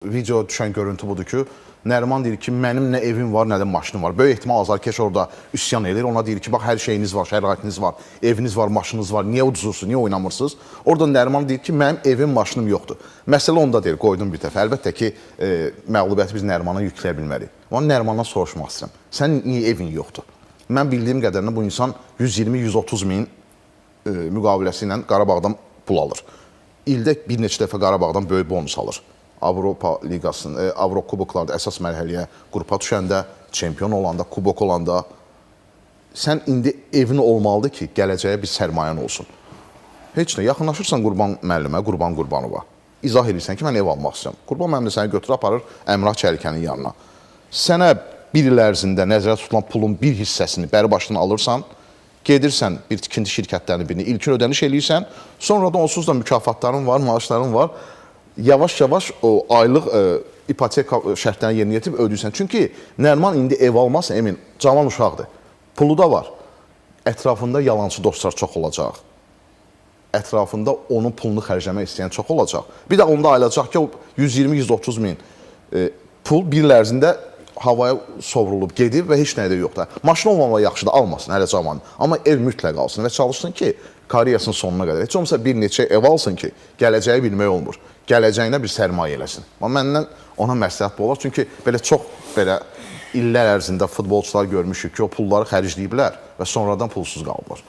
Video düşən görüntü budur ki, Nəriman deyir ki, mənim nə evim var, nə də maşınım var. Böyük ehtimal azarkeş orada üsyan edir. Ona deyir ki, bax, hər şeyiniz var, şəraitiniz var, eviniz var, maşınınız var, niyə uduzursunuz, niyə oynamırsınız? Orada Nəriman deyir ki, mənim evim, maşınım yoxdur. Məsələ onda deyir, qoydum bir dəfə. Əlbəttə ki, məğlubiyyəti biz Nərimana yükləyə bilmərik. Amma Nərimandan soruşmaq istəyirəm. Sən niyə evin yoxdur? Mən bildiyim qədərinə bu insan 120-130 min müqaviləsi ilə Qarabağdan pul alır. İldə bir neçə dəfə Qarabağdan böyük bonus alır. Avropa Liqasının, Avrokuboklarda əsas mərhələyə qrupa düşəndə, çempion olanda, kubok olanda sən indi evin olmalıdır ki, gələcəyə bir sərmayən olsun. Heç nə, yaxınlaşırsan Qurban müəllimə, Qurban Qurbanova. İzah edirsən ki, mən ev almaq istəyirəm. Qurban müəllim səni götürür, aparır Əmrah Çəlikənin yanına. Sənə bir il ərzində nəzərdə tutulan pulun bir hissəsini bəri başdan alırsan, gedirsən bir tikinti şirkətlərinin birini, ilkin ödəniş eləyirsən, sonra da onsuz da mükafatların var, maaşların var. Yavaş-yavaş o aylıq ipoteka şərtlərini yerinə yetirib ödəyirsən. Çünki Nəriman indi ev almazsa, emin, cavan uşaqdır. Pulu da var. Ətrafında yalancı dostlar çox olacaq. Ətrafında onun pulunu xərcləmək istəyən çox olacaq. Bir də onda ayılacaq ki, 120-130 min pul bir il ərzində havaya sovrulub gedib və heç nəyə də yoxdur. Maşın olmamağı yaxşıdır, almasın hələ cavan. Amma ev mütləq alsın və çalışsın ki, kariyerasının sonuna qədər. Heç olmasa bir neçə ev alsın ki, gələcəyi bilmək olmur. Gələcəyinə bir sərmayə eləsin. Amma məndən ona məsləhət bu olar. Çünki belə çox illər ərzində futbolçular görmüşük ki, o pulları xərcləyiblər və sonradan pulsuz qalıblar.